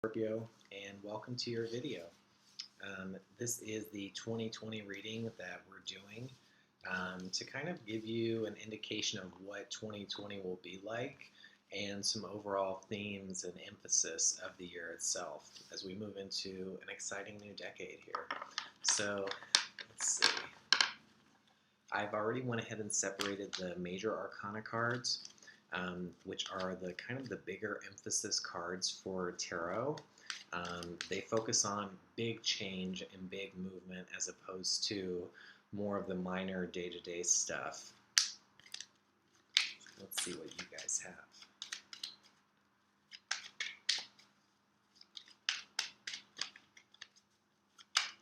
Scorpio, and welcome to your video. This is the 2020 reading that we're doing to kind of give you an indication of what 2020 will be like and some overall themes and emphasis of the year itself as we move into an exciting new decade here. So let's see. I've already went ahead and separated the major arcana cards, which are the kind of the bigger emphasis cards for tarot. They focus on big change and big movement as opposed to more of the minor day-to-day stuff. Let's see what you guys have.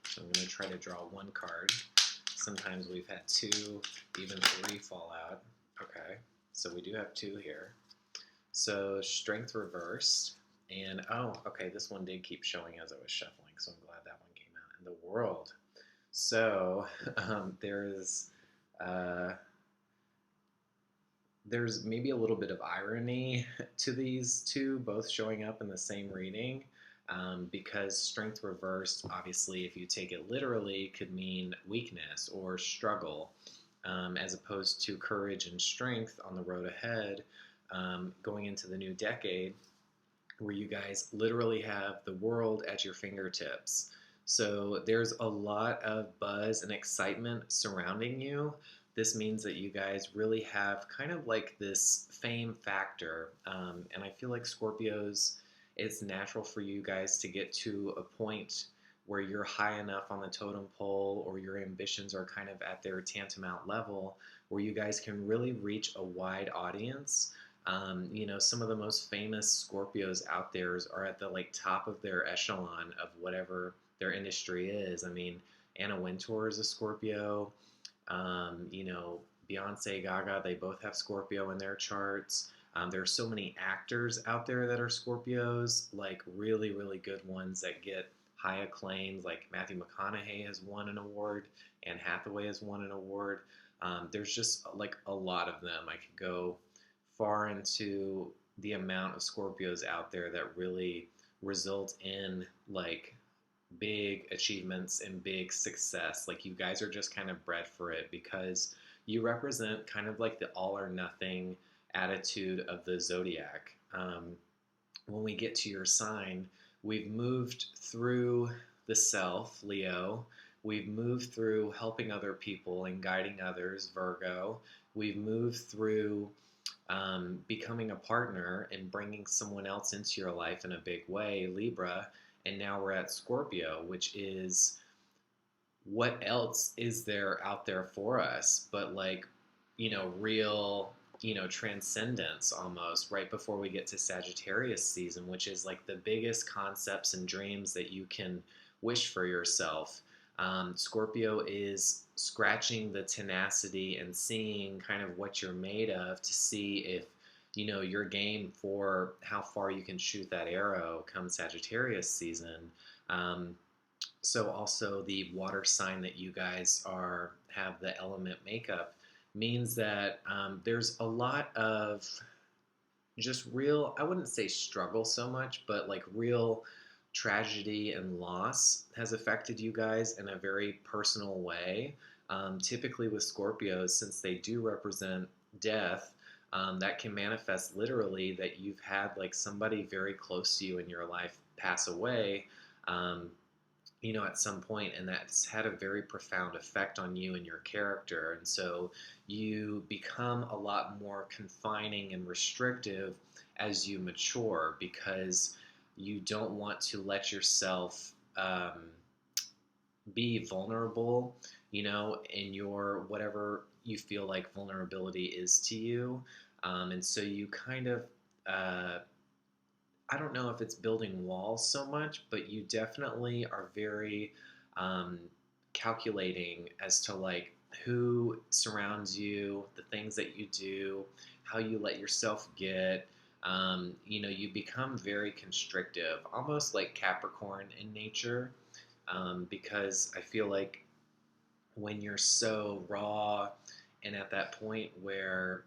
So I'm going to try to draw one card. Sometimes we've had two, even three fall out. Okay, so we do have two here. So Strength reversed. And, oh, okay, this one did keep showing as I was shuffling, so I'm glad that one came out. And the World. So there's maybe a little bit of irony to these two both showing up in the same reading. Because Strength reversed, obviously, if you take it literally, could mean weakness or struggle, as opposed to courage and strength on the road ahead, going into the new decade, where you guys literally have the world at your fingertips. So there's a lot of buzz and excitement surrounding you. This means that you guys really have kind of like this fame factor, and I feel like Scorpios, it's natural for you guys to get to a point where you're high enough on the totem pole or your ambitions are kind of at their tantamount level where you guys can really reach a wide audience. You know, some of the most famous Scorpios out there are at the top of their echelon of whatever their industry is. I mean, Anna Wintour is a Scorpio. You know, Beyonce, Gaga, they both have Scorpio in their charts. There are so many actors out there that are Scorpios, like really, really good ones that get high acclaims, like Matthew McConaughey has won an award, Anne Hathaway has won an award. There's just like a lot of them. I could go far into the amount of Scorpios out there that really result in like big achievements and big success. Like you guys are just kind of bred for it because you represent kind of like the all or nothing attitude of the zodiac. When we get to your sign, we've moved through the self, Leo. We've moved through helping other people and guiding others, Virgo. We've moved through becoming a partner and bringing someone else into your life in a big way, Libra. And now we're at Scorpio, which is what else is there out there for us but like, you know, real, you know, transcendence almost right before we get to Sagittarius season, which is like the biggest concepts and dreams that you can wish for yourself. Scorpio is scratching the tenacity and seeing kind of what you're made of to see if, you know, you're game for how far you can shoot that arrow come Sagittarius season. So also the water sign that you guys have the element makeup means that there's a lot of just real, I wouldn't say struggle so much, but like real tragedy and loss has affected you guys in a very personal way. Typically with Scorpios, since they do represent death, that can manifest literally that you've had like somebody very close to you in your life pass away, you know, at some point, and that's had a very profound effect on you and your character. And so you become a lot more confining and restrictive as you mature because you don't want to let yourself be vulnerable, you know, in your whatever you feel like vulnerability is to you. And so you kind of, I don't know if it's building walls so much, but you definitely are very calculating as to like who surrounds you, the things that you do, how you let yourself get. You know, you become very constrictive, almost like Capricorn in nature, because I feel like when you're so raw and at that point where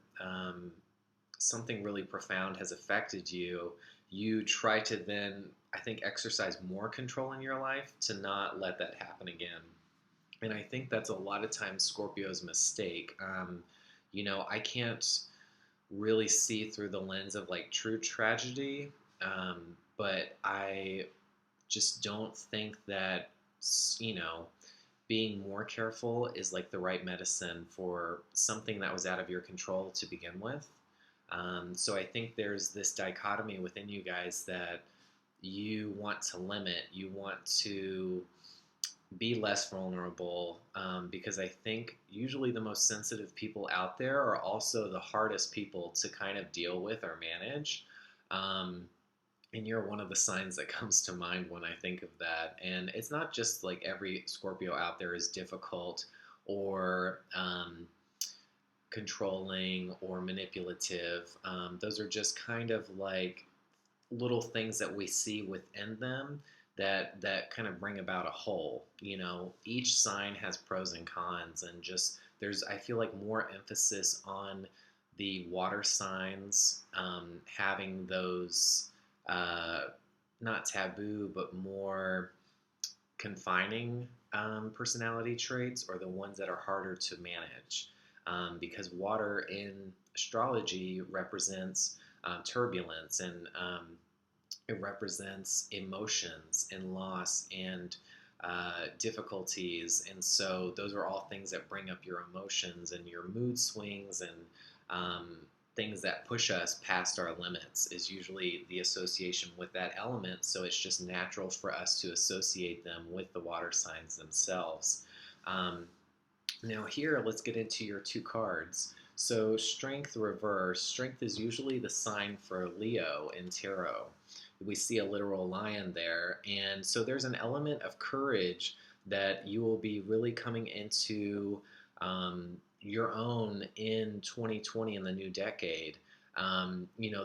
something really profound has affected you, you try to then, I think, exercise more control in your life to not let that happen again. And I think that's a lot of times Scorpio's mistake. I can't really see through the lens of like true tragedy, but I just don't think that, you know, being more careful is like the right medicine for something that was out of your control to begin with. So I think there's this dichotomy within you guys that you want to limit, you want to be less vulnerable, because I think usually the most sensitive people out there are also the hardest people to kind of deal with or manage. Um, and you're one of the signs that comes to mind when I think of that. And it's not just like every Scorpio out there is difficult or controlling or manipulative. Those are just kind of like little things that we see within them that kind of bring about a whole. Each sign has pros and cons, and just there's, I feel like, more emphasis on the water signs having those uh, not taboo but more confining personality traits, or the ones that are harder to manage, because water in astrology represents turbulence, and it represents emotions and loss and difficulties. And so those are all things that bring up your emotions and your mood swings, and um, things that push us past our limits is usually the association with that element. So it's just natural for us to associate them with the water signs themselves. Um, Now, here, let's get into your two cards. So, Strength reverse. Strength is usually the sign for Leo in tarot. We see a literal lion there. And so, there's an element of courage that you will be really coming into your own in 2020, in the new decade.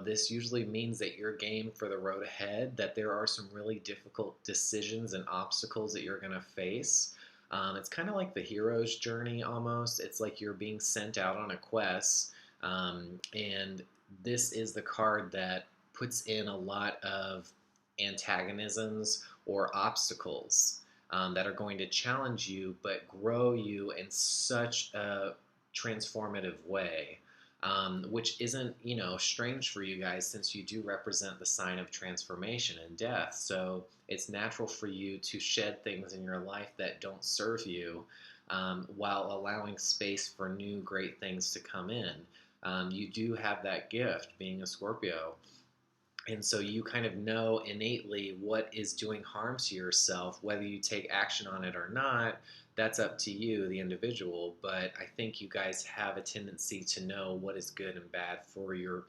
This usually means that you're game for the road ahead, that there are some really difficult decisions and obstacles that you're going to face. It's kind of like the hero's journey almost. It's like you're being sent out on a quest. And this is the card that puts in a lot of antagonisms or obstacles that are going to challenge you but grow you in such a transformative way. Which isn't, strange for you guys, since you do represent the sign of transformation and death. So it's natural for you to shed things in your life that don't serve you, while allowing space for new great things to come in. You do have that gift, being a Scorpio. And so you kind of know innately what is doing harm to yourself, whether you take action on it or not. That's up to you, the individual. But I think you guys have a tendency to know what is good and bad for your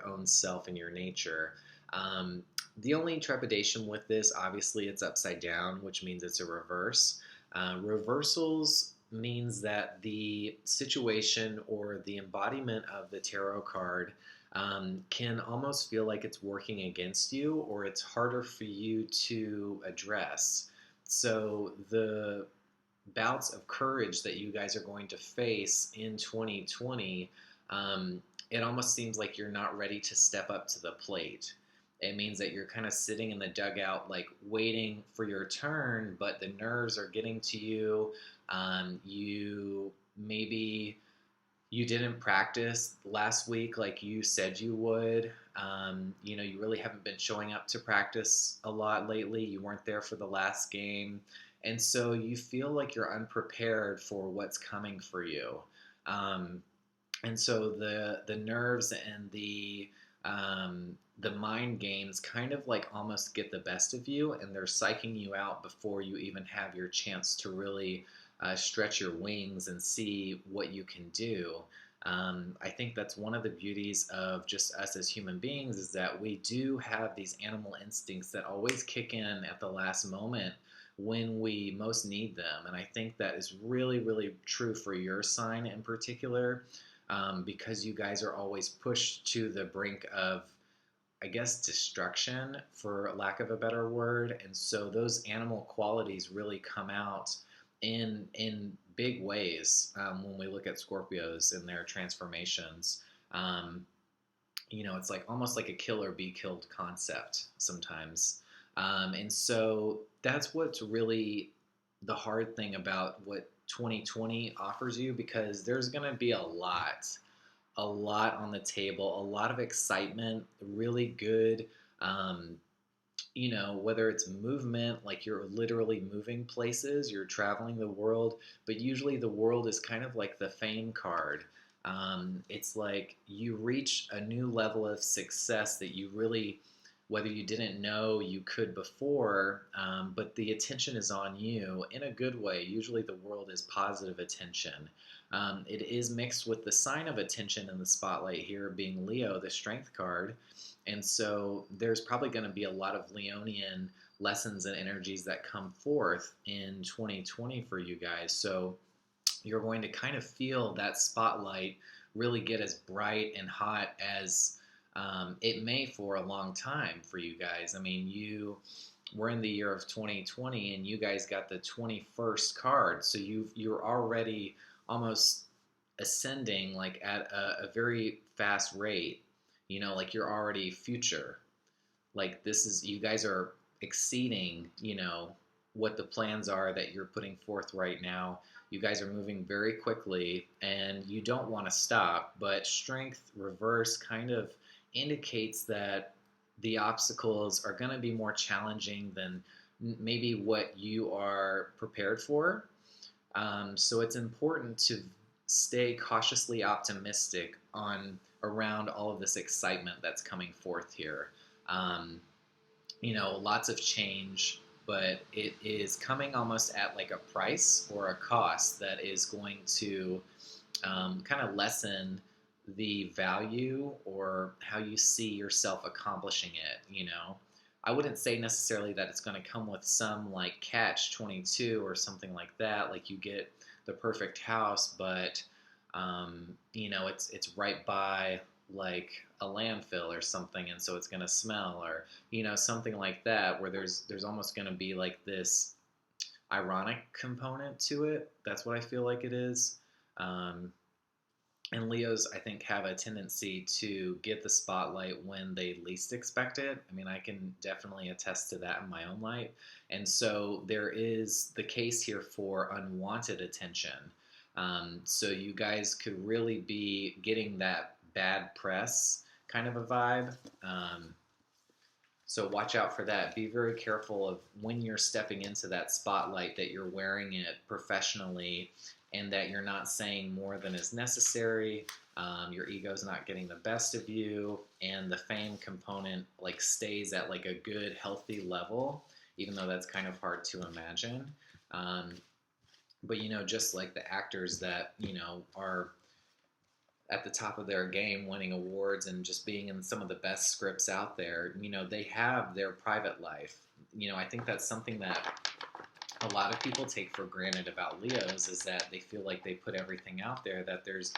own self and your nature. The only trepidation with this, obviously, it's upside down, which means it's a reverse. Reversals means that the situation or the embodiment of the tarot card can almost feel like it's working against you, or it's harder for you to address. So the bouts of courage that you guys are going to face in 2020, it almost seems like you're not ready to step up to the plate. It means that you're kind of sitting in the dugout, like waiting for your turn, but the nerves are getting to you. You maybe you didn't practice last week like you said you would. You really haven't been showing up to practice a lot lately. You weren't there for the last game. And so you feel like you're unprepared for what's coming for you. Um, and so the nerves and the mind games kind of like almost get the best of you, and they're psyching you out before you even have your chance to really stretch your wings and see what you can do. I think that's one of the beauties of just us as human beings, is that we do have these animal instincts that always kick in at the last moment when we most need them. And I think that is really, really true for your sign in particular, because you guys are always pushed to the brink of, I guess, destruction, for lack of a better word. And so those animal qualities really come out in big ways when we look at Scorpios and their transformations. It's like almost like a kill or be killed concept sometimes. And so that's what's really the hard thing about what 2020 offers you, because there's going to be a lot on the table, a lot of excitement, really good, um, whether it's movement, like you're literally moving places, you're traveling the world, but usually the world is kind of like the fame card. It's like you reach a new level of success that you really, whether you didn't know you could before, but the attention is on you in a good way. Usually the world is positive attention. It is mixed with the sign of attention in the spotlight here being Leo, the strength card. And so there's probably going to be a lot of Leonian lessons and energies that come forth in 2020 for you guys. So you're going to kind of feel that spotlight really get as bright and hot as it may for a long time for you guys. I mean, we're in the year of 2020 and you guys got the 21st card. So you're already almost ascending like at a very fast rate, like you're already future. Like this is, you guys are exceeding, what the plans are that you're putting forth right now. You guys are moving very quickly and you don't want to stop, but strength reverse kind of indicates that the obstacles are going to be more challenging than maybe what you are prepared for. So it's important to stay cautiously optimistic on around all of this excitement that's coming forth here. Um, Lots of change, but it is coming almost at like a price or a cost that is going to kind of lessen the value or how you see yourself accomplishing it. I wouldn't say necessarily that it's going to come with some like catch 22 or something like that, like you get the perfect house, but it's right by like a landfill or something, and so it's going to smell, or something like that, where there's almost going to be like this ironic component to it. That's what I feel like it is. Um, and Leos, I think, have a tendency to get the spotlight when they least expect it. I mean, I can definitely attest to that in my own life. And so there is the case here for unwanted attention. So you guys could really be getting that bad press kind of a vibe. So watch out for that. Be very careful of when you're stepping into that spotlight that you're wearing it professionally and that you're not saying more than is necessary. Your ego's not getting the best of you, and the fame component like stays at like a good, healthy level, even though that's kind of hard to imagine. Um, but just like the actors that are at the top of their game, winning awards and just being in some of the best scripts out there, they have their private life. I think that's something that a lot of people take for granted about Leos, is that they feel like they put everything out there, that there's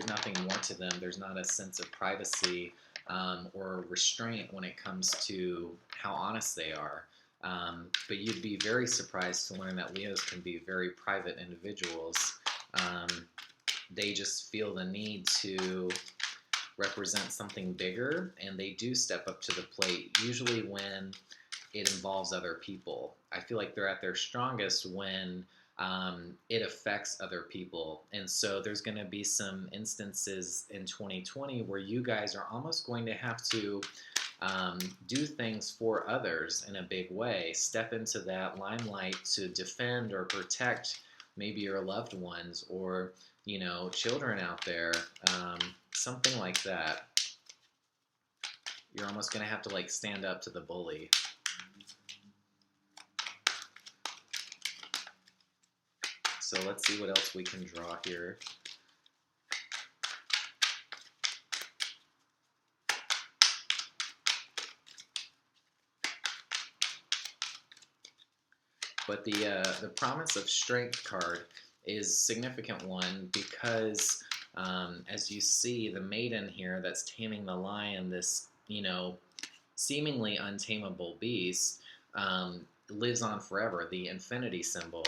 nothing more to them. There's not a sense of privacy or restraint when it comes to how honest they are. But you'd be very surprised to learn that Leos can be very private individuals. They just feel the need to represent something bigger, and they do step up to the plate, usually when it involves other people. I feel like they're at their strongest when it affects other people. And so there's going to be some instances in 2020 where you guys are almost going to have to do things for others in a big way, step into that limelight to defend or protect maybe your loved ones or children out there, something like that. You're almost going to have to like stand up to the bully. So let's see what else we can draw here. But the promise of strength card is a significant one because as you see, the maiden here that's taming the lion, this seemingly untamable beast, lives on forever, the infinity symbol.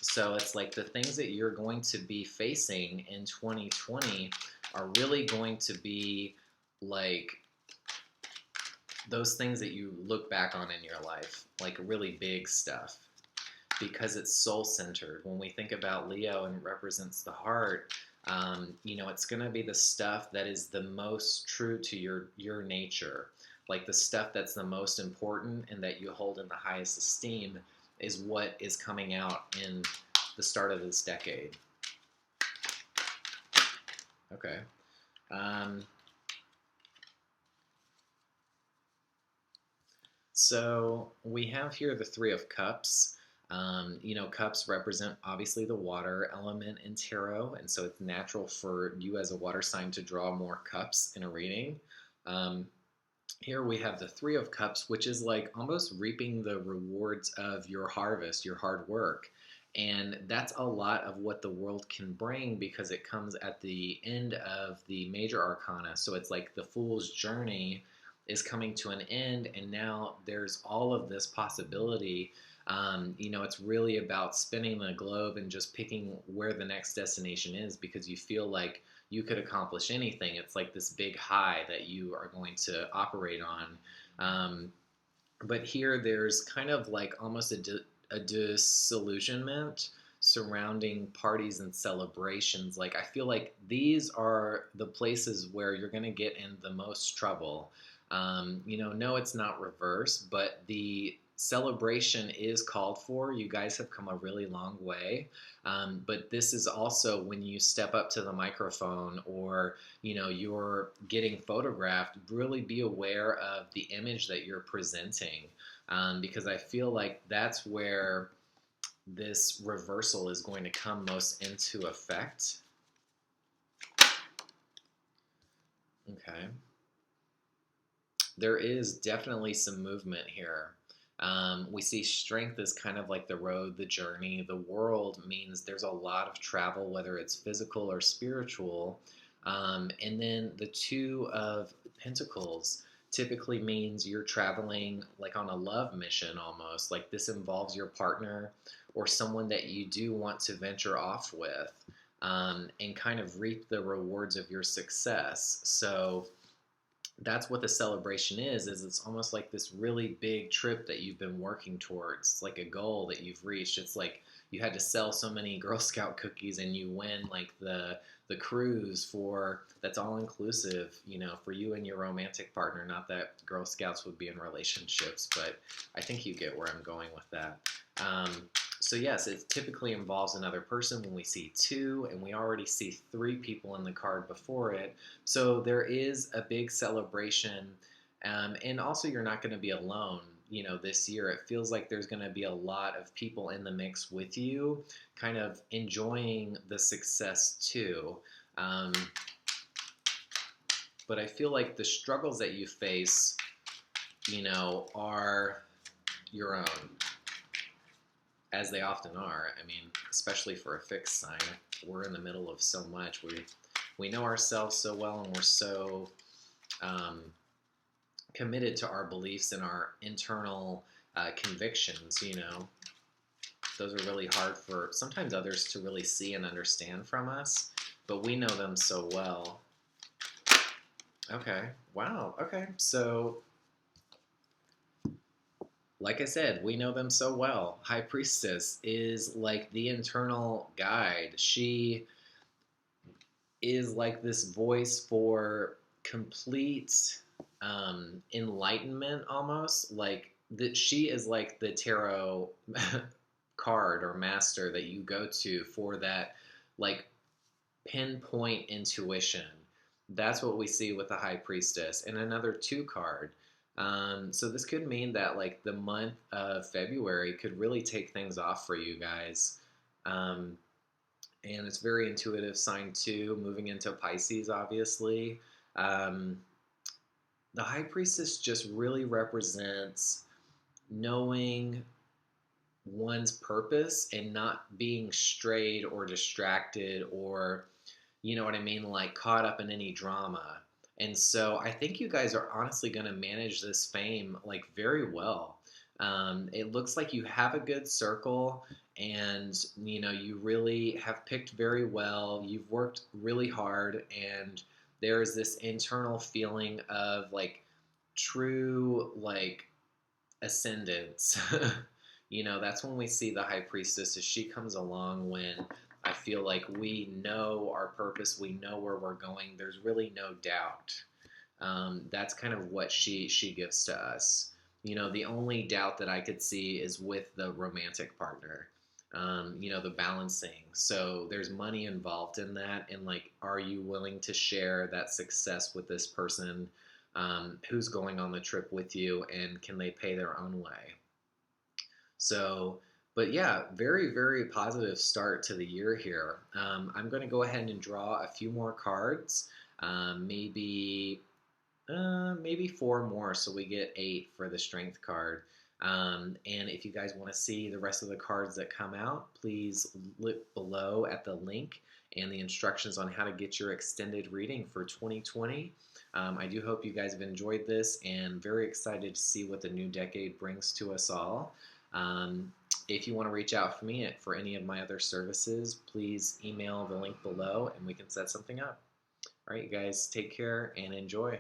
So it's like the things that you're going to be facing in 2020 are really going to be like those things that you look back on in your life, like really big stuff, because it's soul centered. When we think about Leo and represents the heart, it's going to be the stuff that is the most true to your nature, like the stuff that's the most important and that you hold in the highest esteem is what is coming out in the start of this decade. Okay. So we have here the Three of Cups. Cups represent obviously the water element in tarot, and so it's natural for you as a water sign to draw more cups in a reading. Um, Here we have the Three of Cups, which is like almost reaping the rewards of your harvest, your hard work. And that's a lot of what the world can bring because it comes at the end of the major arcana. So it's like the fool's journey is coming to an end, and now there's all of this possibility. It's really about spinning the globe and just picking where the next destination is because you feel like you could accomplish anything. It's like this big high that you are going to operate on. But here there's kind of like almost a disillusionment surrounding parties and celebrations. Like, I feel like these are the places where you're going to get in the most trouble. No, it's not reverse, but the celebration is called for. You guys have come a really long way. But this is also when you step up to the microphone or, you're getting photographed, really be aware of the image that you're presenting. Because I feel like that's where this reversal is going to come most into effect. Okay. There is definitely some movement here. We see strength as kind of like the road, the journey. The world means there's a lot of travel, whether it's physical or spiritual. And then the Two of Pentacles typically means you're traveling like on a love mission almost. Like this involves your partner or someone that you do want to venture off with and kind of reap the rewards of your success. So that's what the celebration is it's almost like this really big trip that you've been working towards. It's like a goal that you've reached. It's like you had to sell so many Girl Scout cookies and you win like the cruise for that's all inclusive, for you and your romantic partner. Not that Girl Scouts would be in relationships, but I think you get where I'm going with that. So yes, it typically involves another person when we see two, and we already see three people in the card before it. So there is a big celebration, and also you're not going to be alone. This year it feels like there's going to be a lot of people in the mix with you, kind of enjoying the success too. But I feel like the struggles that you face, are your own, as they often are. I mean, especially for a fixed sign, we're in the middle of so much. We know ourselves so well, and we're so committed to our beliefs and our internal convictions. Those are really hard for sometimes others to really see and understand from us, but we know them so well. Okay. Wow. Okay. So, like I said, we know them so well. High Priestess is like the internal guide. She is like this voice for complete enlightenment almost. Like that she is like the tarot card or master that you go to for that like pinpoint intuition. That's what we see with the High Priestess. And another two card. So this could mean that like the month of February could really take things off for you guys. And it's very intuitive sign two, moving into Pisces, obviously. The High Priestess just really represents knowing one's purpose and not being strayed or distracted or, you know what I mean, like caught up in any drama. And so I think you guys are honestly going to manage this fame like very well. It looks like you have a good circle and you really have picked very well. You've worked really hard and there is this internal feeling of like true like ascendance. That's when we see the high priestess as she comes along when I feel like we know our purpose, we know where we're going. There's really no doubt. That's kind of what she gives to us. The only doubt that I could see is with the romantic partner. The balancing. So there's money involved in that, and like, are you willing to share that success with this person who's going on the trip with you, and can they pay their own way? So, but yeah, very, very positive start to the year here. I'm going to go ahead and draw a few more cards, maybe four more, so we get eight for the strength card. And if you guys want to see the rest of the cards that come out, please look below at the link and the instructions on how to get your extended reading for 2020. I do hope you guys have enjoyed this and very excited to see what the new decade brings to us all. If you want to reach out for me for any of my other services, please email the link below and we can set something up. All right, you guys, take care and enjoy.